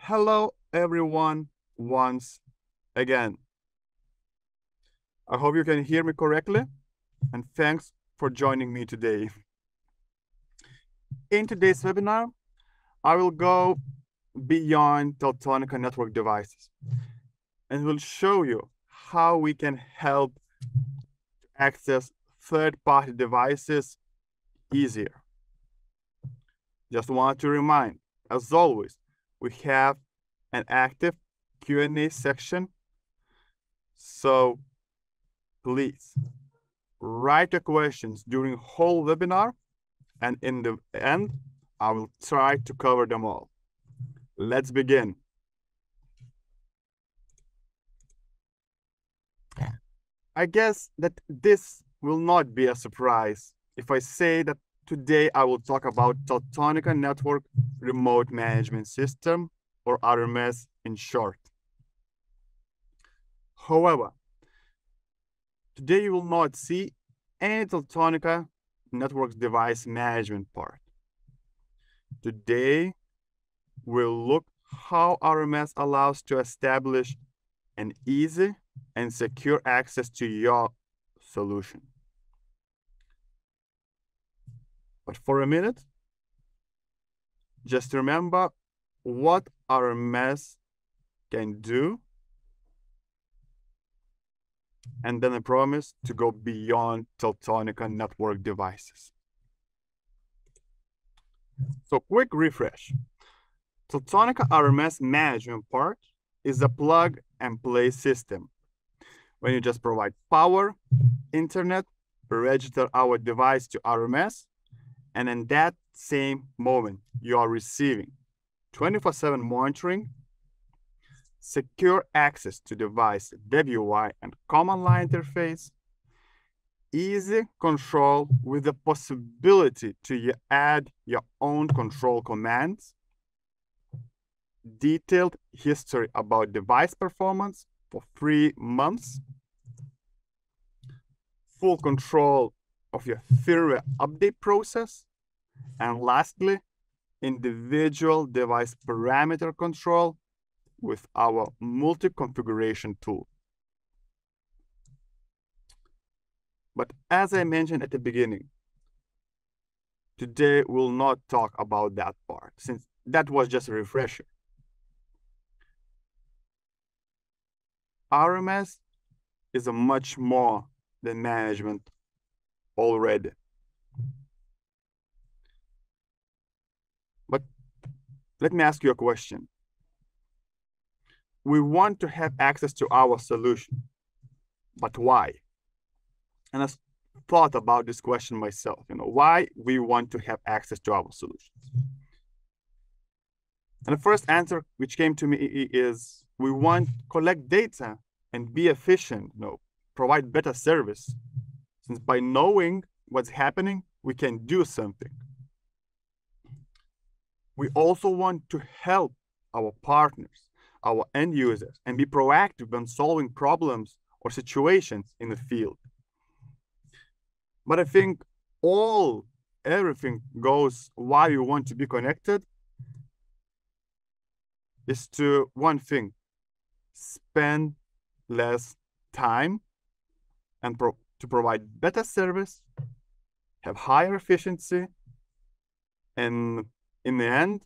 Hello, everyone, once again. I hope you can hear me correctly, and thanks for joining me today. In today's webinar, I will go beyond Teltonika network devices and will show you how we can help access third-party devices easier. Just want to remind, as always, we have an active Q&A section. So please write your questions during whole webinar, and in the end, I will try to cover them all. Let's begin. I guess that this will not be a surprise if I say that today I will talk about Teltonika Network Remote Management System, or RMS in short. However, today you will not see any Teltonika Networks device management part. Today, we'll look how RMS allows to establish an easy and secure access to your solution. But for a minute, just remember what RMS can do, and then I promise to go beyond Teltonika network devices. So quick refresh. Teltonika RMS management part is a plug and play system. When you just provide power, internet, register our device to RMS, and in that same moment, you are receiving 24/7 monitoring, secure access to device web UI and command line interface, easy control with the possibility to add your own control commands, detailed history about device performance for 3 months, full control of your firmware update process, and lastly, individual device parameter control with our multi-configuration tool. But as I mentioned at the beginning, today we'll not talk about that part, since that was just a refresher. RMS is a much more than management already. But let me ask you a question. We want to have access to our solution, but why? And I thought about this question myself, why we want to have access to our solutions. And the first answer which came to me is we want to collect data and be efficient, provide better service. Since by knowing what's happening, we can do something. We also want to help our partners, our end users, and be proactive when solving problems or situations in the field. But I think everything goes why you want to be connected is to one thing: spend less time and to provide better service, have higher efficiency, and in the end,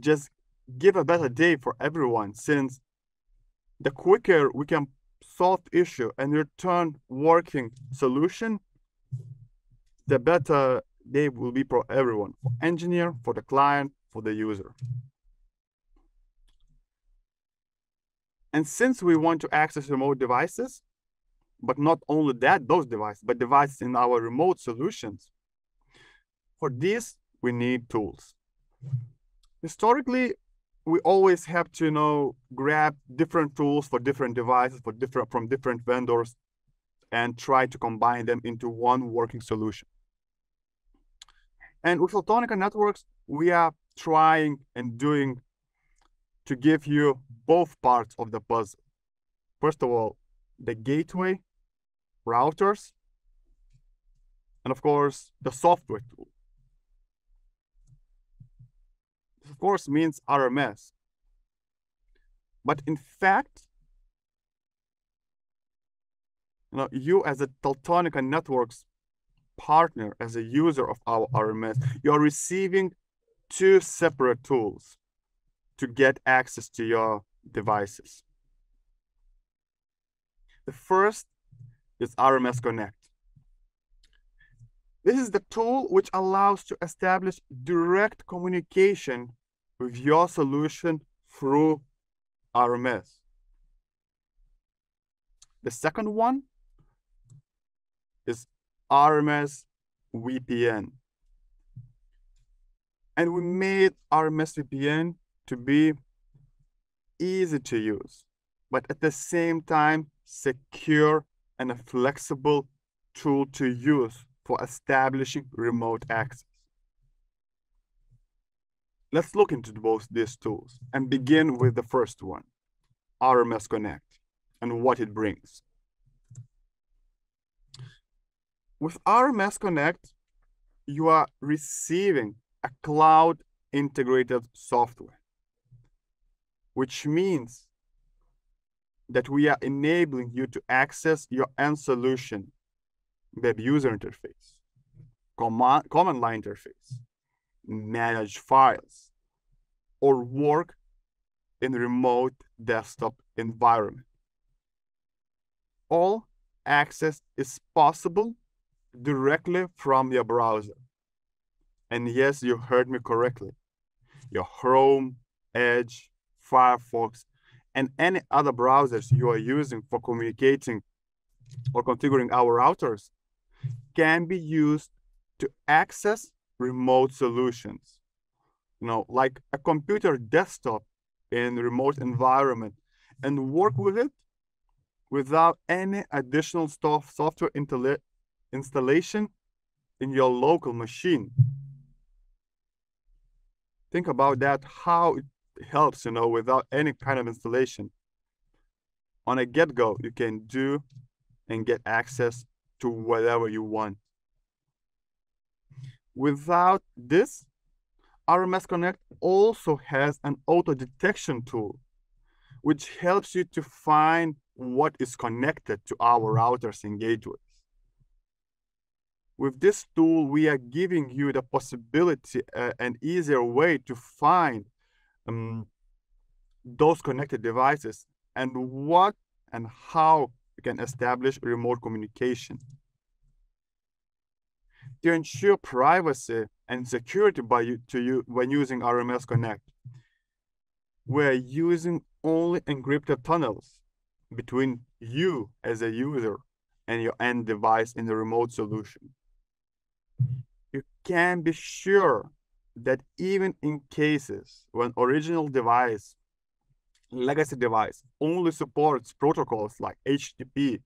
just give a better day for everyone, since the quicker we can solve the issue and return working solution, the better day will be for everyone, for engineer, for the client, for the user. And since we want to access remote devices, but not only those devices, but devices in our remote solutions, for this, we need tools. Historically, we always have to grab different tools for different devices, from different vendors, and try to combine them into one working solution. And with Teltonika Networks, we are trying and doing to give you both parts of the puzzle. First of all, the gateway, routers, and of course, the software tool. This of course means RMS, But in fact, you as a Teltonika Networks partner, as a user of our RMS, you're receiving two separate tools to get access to your devices. The first is RMS Connect. This is the tool which allows to establish direct communication with your solution through RMS. The second one is RMS VPN. And we made RMS VPN to be easy to use, but at the same time, secure and a flexible tool to use for establishing remote access. Let's look into both these tools and begin with the first one, RMS Connect, and what it brings. With RMS Connect, you are receiving a cloud integrated software, which means that we are enabling you to access your end solution web user interface, command line interface, manage files, or work in remote desktop environment. All access is possible directly from your browser. And yes, you heard me correctly. Your Chrome, Edge, Firefox, and any other browsers you are using for communicating or configuring our routers can be used to access remote solutions. Like a computer desktop in a remote environment, and work with it without any additional software installation in your local machine. Think about that, how it helps, without any kind of installation. On a get-go, you can do and get access to whatever you want. Without this, RMS Connect also has an auto detection tool, which helps you to find what is connected to our routers and gateways. With this tool, we are giving you the possibility, an easier way to find those connected devices and what and how you can establish remote communication. To ensure privacy and security when using RMS Connect, we're using only encrypted tunnels between you as a user and your end device in the remote solution. You can be sure that even in cases when original device, legacy device, only supports protocols like HTTP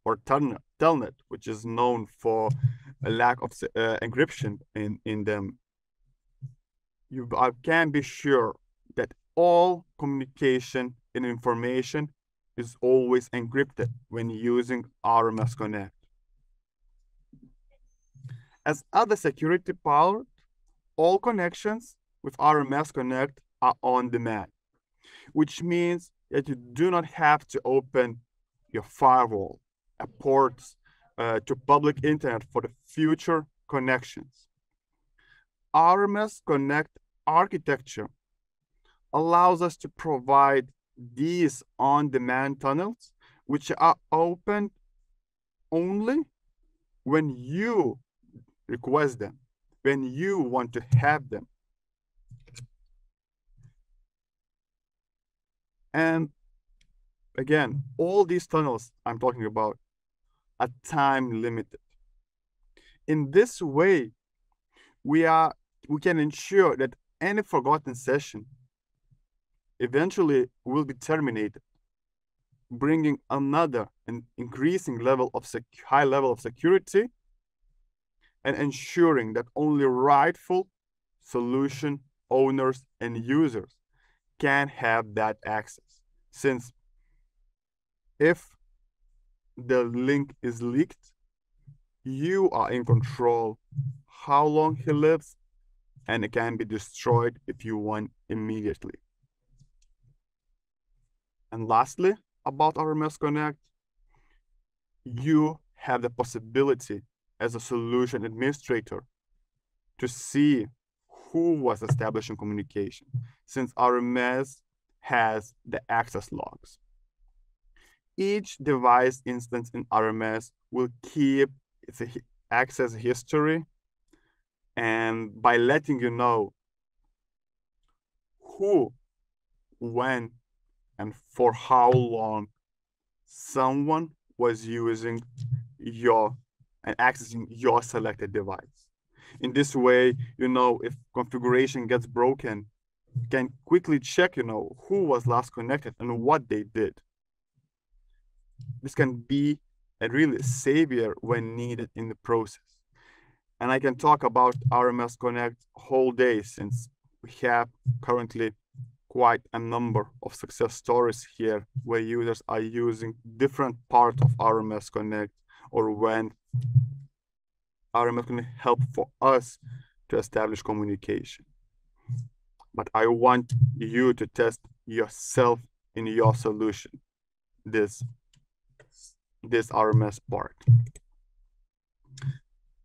or Telnet, which is known for a lack of encryption in them, you can be sure that all communication and information is always encrypted when using RMS Connect. As other security part, all connections with RMS Connect are on demand, which means that you do not have to open your firewall, ports to public internet for the future connections. RMS Connect architecture allows us to provide these on-demand tunnels, which are open only when you request them, when you want to have them. And again, all these tunnels I'm talking about are time limited. In this way, we can ensure that any forgotten session eventually will be terminated, bringing another and increasing high level of security and ensuring that only rightful solution owners and users can have that access. Since if the link is leaked, you are in control how long he lives, and it can be destroyed if you want immediately. And lastly, about RMS Connect, you have the possibility as a solution administrator to see who was establishing communication, since RMS has the access logs. Each device instance in RMS will keep its access history, and by letting you know who, when, and for how long someone was using your and accessing your selected device. In this way, if configuration gets broken, you can quickly check, who was last connected and what they did. This can be a real savior when needed in the process. And I can talk about RMS Connect whole day, since we have currently quite a number of success stories here where users are using different parts of RMS Connect, or when RMS Connect help for us to establish communication. But I want you to test yourself in your solution, this RMS part.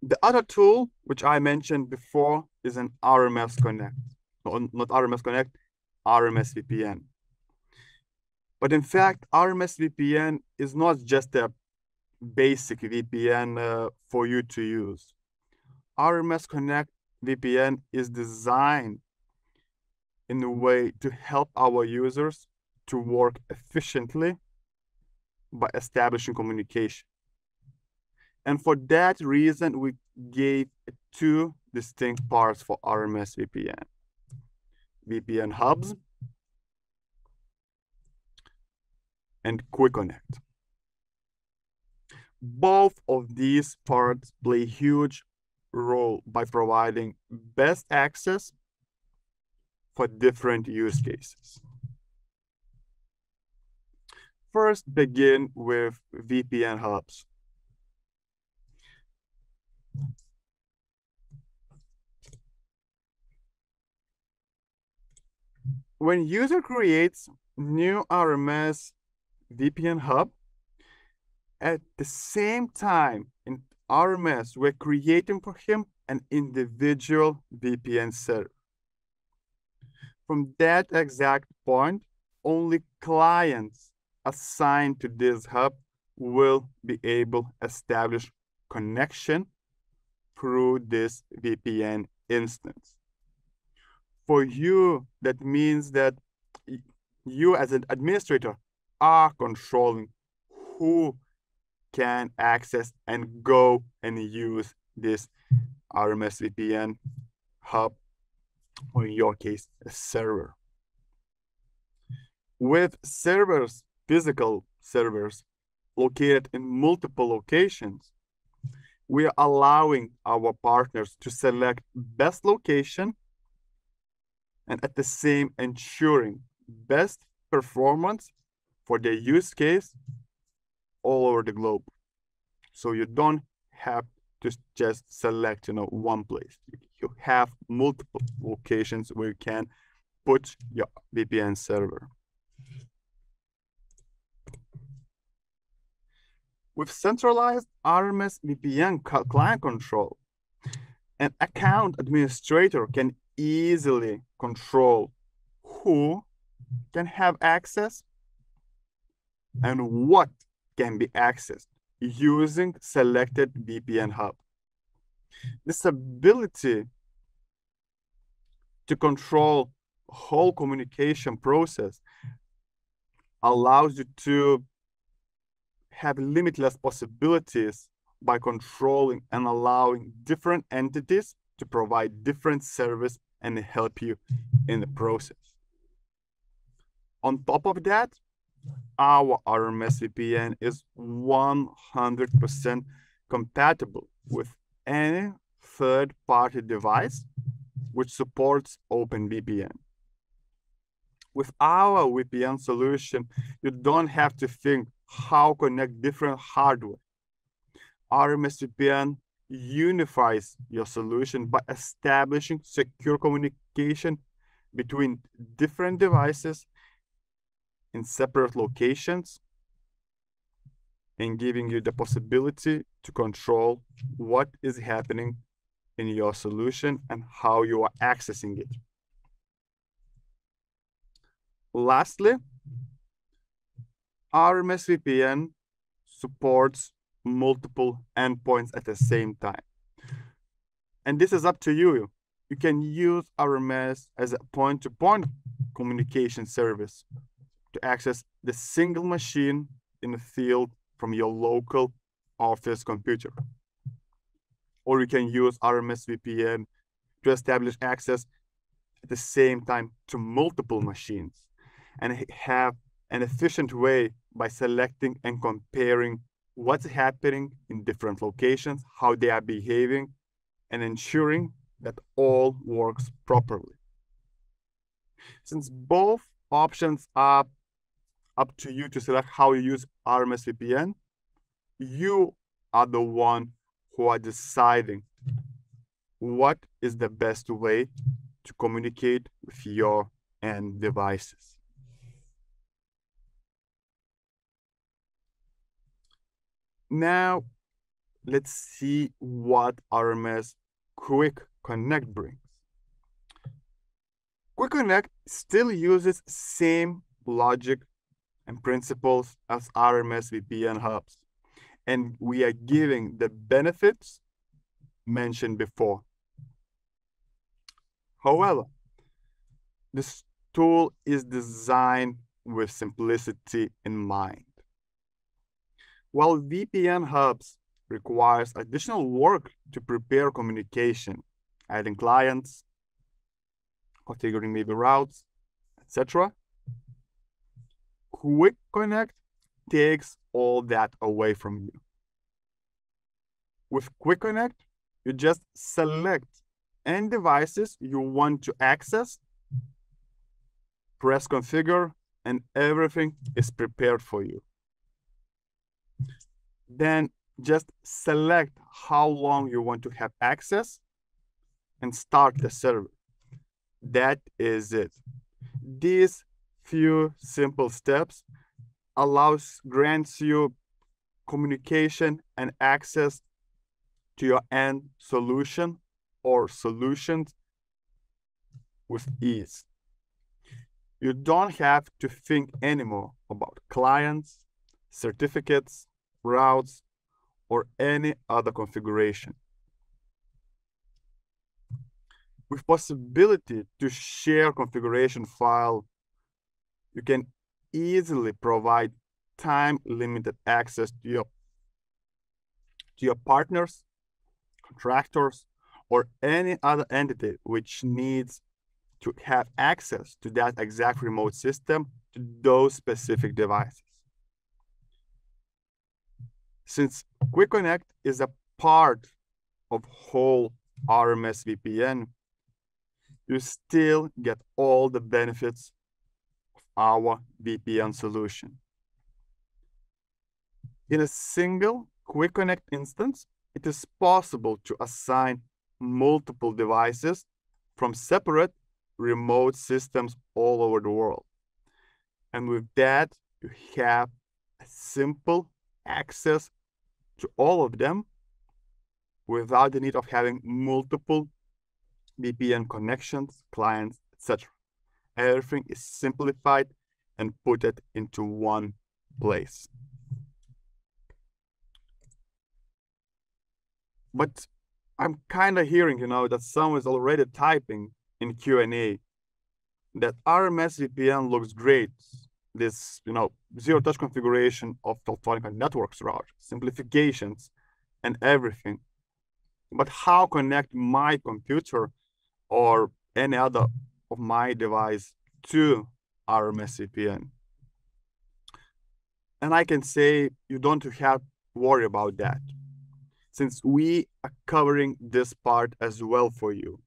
The other tool, which I mentioned before, is an RMS Connect. No, not RMS Connect, RMS VPN. But in fact, RMS VPN is not just a basic VPN for you to use. RMS Connect VPN is designed in a way to help our users to work efficiently by establishing communication. And for that reason, we gave two distinct parts for RMS VPN. VPN Hubs and Quick Connect. Both of these parts play a huge role by providing best access for different use cases. First, begin with VPN Hubs. When user creates new RMS VPN Hub, at the same time in RMS, we're creating for him an individual VPN server. From that exact point, only clients assigned to this hub will be able to establish connection through this VPN instance. For you, that means that you as an administrator are controlling who can access and go and use this RMS VPN hub, or in your case, a server. With servers, physical servers located in multiple locations, we are allowing our partners to select best location and at the same ensuring best performance for their use case all over the globe. So you don't have to just select, one place. You have multiple locations where you can put your VPN server. With centralized RMS VPN client control, an account administrator can easily control who can have access and what can be accessed using selected VPN hub. This ability to control whole communication process allows you to have limitless possibilities by controlling and allowing different entities to provide different service and help you in the process. On top of that, our RMS VPN is 100% compatible with any third-party device which supports OpenVPN. With our VPN solution, you don't have to think how connect different hardware. RMS VPN unifies your solution by establishing secure communication between different devices in separate locations and giving you the possibility to control what is happening in your solution and how you are accessing it. Lastly, RMS VPN supports multiple endpoints at the same time. And this is up to you. You can use RMS as a point-to-point communication service to access the single machine in the field from your local office computer. Or you can use RMS VPN to establish access at the same time to multiple machines and have an efficient way by selecting and comparing what's happening in different locations, how they are behaving, and ensuring that all works properly. Since both options are up to you to select how you use RMS VPN, you are the one who are deciding what is the best way to communicate with your end devices. Now, let's see what RMS Quick Connect brings. Quick Connect still uses same logic and principles as RMS VPN Hubs, and we are giving the benefits mentioned before. However, this tool is designed with simplicity in mind. While VPN Hubs requires additional work to prepare communication, adding clients, configuring maybe routes, etc., Quick Connect takes all that away from you. With Quick Connect, you just select any devices you want to access, press configure, and everything is prepared for you. Then just select how long you want to have access and start the server. That is it. These few simple steps grants you communication and access to your end solution or solutions with ease. You don't have to think anymore about clients, certificates, routes, or any other configuration. With possibility to share configuration file, you can easily provide time-limited access to your partners, contractors, or any other entity which needs to have access to that exact remote system to those specific devices. Since Quick Connect is a part of whole RMS VPN, you still get all the benefits of our VPN solution. In a single Quick Connect instance, it is possible to assign multiple devices from separate remote systems all over the world. And with that, you have a simple access to all of them without the need of having multiple VPN connections, clients, etc. Everything is simplified and put it into one place. But I'm kind of hearing, that someone is already typing in Q&A that RMS VPN looks great. This, zero-touch configuration of Teltonika Networks route, simplifications, and everything. But how connect my computer or any other of my device to RMS VPN? And I can say you don't have to worry about that, since we are covering this part as well for you.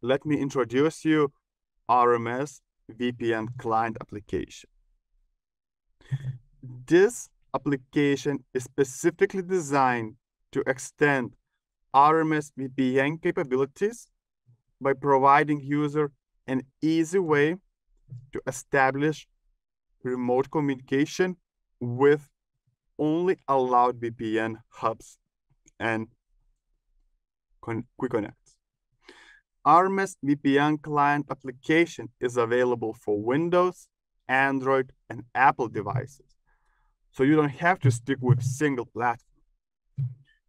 Let me introduce you RMS VPN Client Application. This application is specifically designed to extend RMS VPN capabilities by providing user an easy way to establish remote communication with only allowed VPN hubs and Quick Connect. RMS VPN Client Application is available for Windows, Android, and Apple devices. So you don't have to stick with a single platform.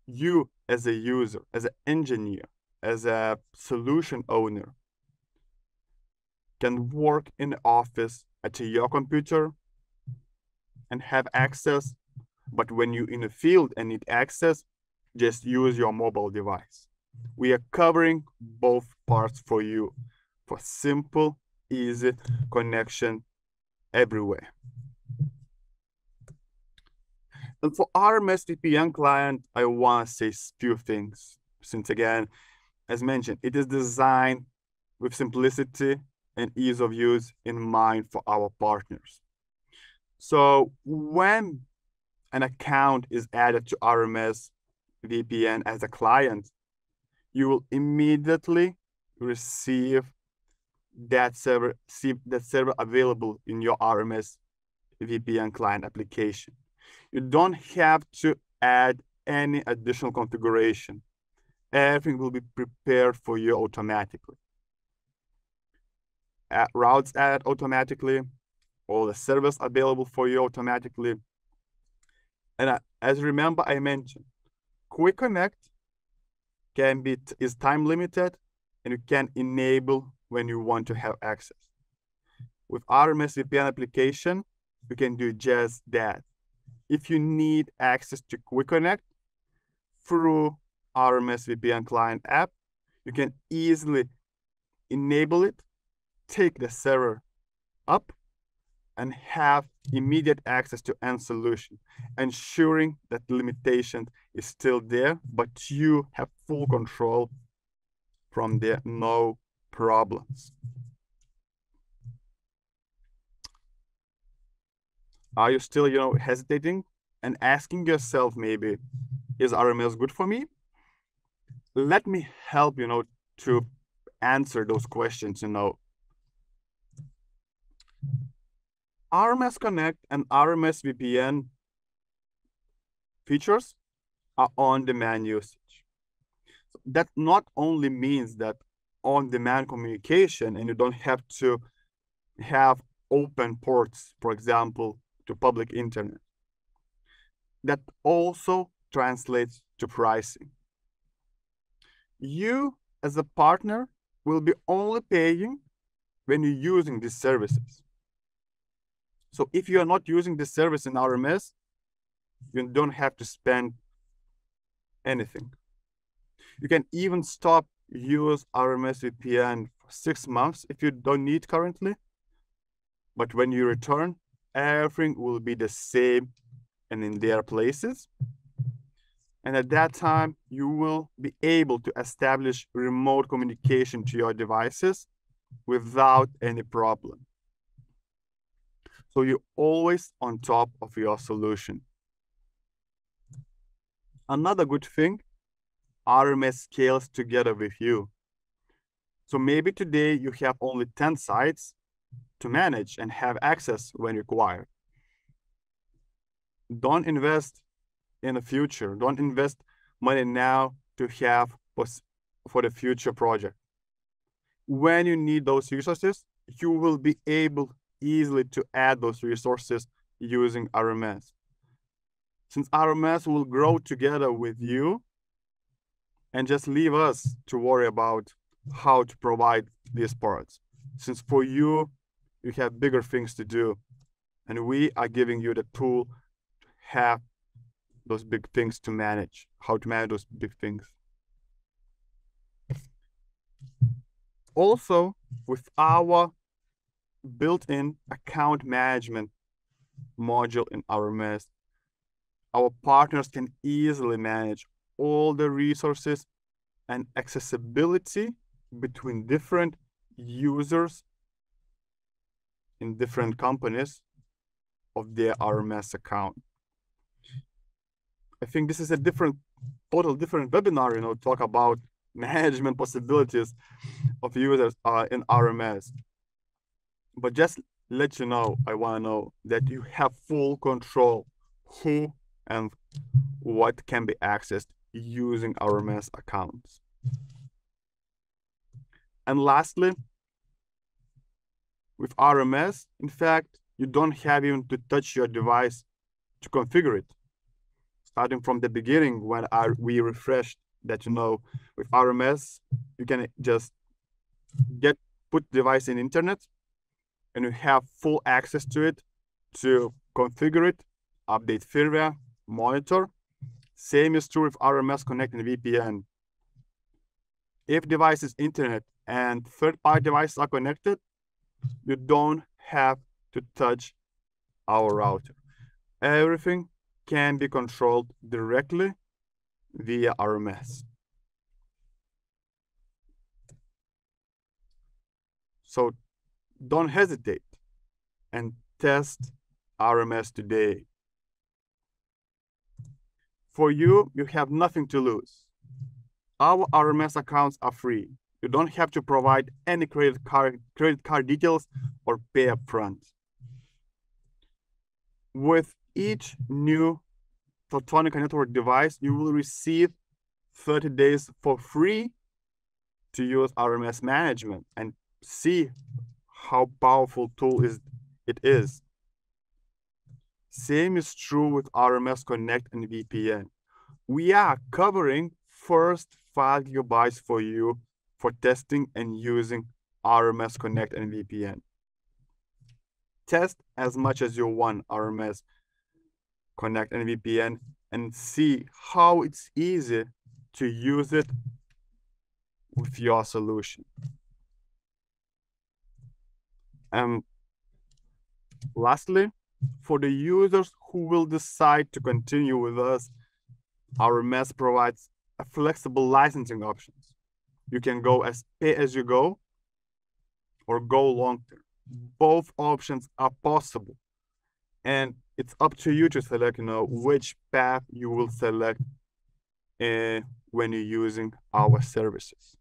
You, as a user, as an engineer, as a solution owner, can work in the office at your computer and have access. But when you're in the field and need access, just use your mobile device. We are covering both parts for you for simple, easy connection everywhere. And for RMS VPN client, I want to say a few things. Since again, as mentioned, it is designed with simplicity and ease of use in mind for our partners. So when an account is added to RMS VPN as a client, you will immediately receive that server available in your RMS VPN client application. You don't have to add any additional configuration. Everything will be prepared for you automatically. Routes added automatically, all the servers available for you automatically. And as remember, I mentioned, Quick Connect is time limited, and you can enable when you want to have access. With RMS VPN application, you can do just that. If you need access to Quick Connect through RMS VPN client app, you can easily enable it, take the server up, and have immediate access to end solution, ensuring that the limitation is still there, but you have full control from there, no problems. Are you still, hesitating and asking yourself maybe, is RMS good for me? Let me help, to answer those questions, RMS Connect and RMS VPN features are on-demand usage. So that not only means that on-demand communication and you don't have to have open ports, for example, to public internet. That also translates to pricing. You, as a partner, will be only paying when you're using these services. So if you are not using this service in RMS, you don't have to spend anything. You can even stop use RMS VPN for 6 months if you don't need currently. But when you return, everything will be the same and in their places. And at that time, you will be able to establish remote communication to your devices without any problem. So you're always on top of your solution. Another good thing, RMS scales together with you. So maybe today you have only 10 sites to manage and have access when required. Don't invest in the future. Don't invest money now to have for the future project. When you need those resources, you will be able easily to add those resources using RMS. Since RMS will grow together with you and just leave us to worry about how to provide these parts. Since for you, you have bigger things to do, and we are giving you the tool to have those big things to manage, how to manage those big things. Also, with our built-in account management module in RMS, our partners can easily manage all the resources and accessibility between different users in different companies of their RMS account. I think this is a total different webinar, talk about management possibilities of users in RMS. But just let you know, I want to know that you have full control who and what can be accessed using RMS accounts. And lastly, with RMS, in fact, you don't have even to touch your device to configure it. Starting from the beginning, when we refreshed that, with RMS, you can just put device in internet, and you have full access to it to configure it, update firmware, monitor. Same is true with RMS Connect and VPN. If device is internet and third-party devices are connected, you don't have to touch our router. Everything can be controlled directly via RMS. So don't hesitate and test RMS today. For you, you have nothing to lose. Our RMS accounts are free. You don't have to provide any credit card details or pay upfront. With each new Teltonika Network device, you will receive 30 days for free to use RMS Management and see how powerful tool it is. Same is true with RMS Connect and VPN. We are covering first 5 GB for you for testing and using RMS Connect and VPN. Test as much as you want RMS Connect and VPN and see how it's easy to use it with your solution. And lastly, for the users who will decide to continue with us, RMS provides a flexible licensing options. You can go as pay-as-you-go or go long-term. Both options are possible, and it's up to you to select, which path you will select when you're using our services.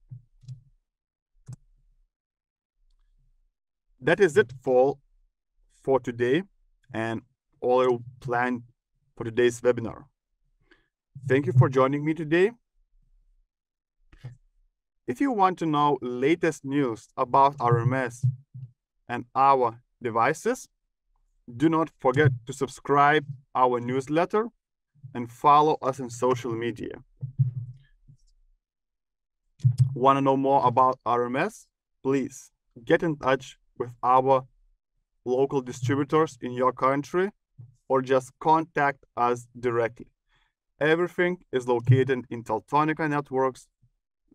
That is it for today and all I planned for today's webinar. Thank you for joining me today. If you want to know latest news about RMS and our devices, do not forget to subscribe our newsletter and follow us on social media. Want to know more about RMS? Please get in touch with our local distributors in your country or just contact us directly. Everything is located in Teltonika Networks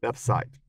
website.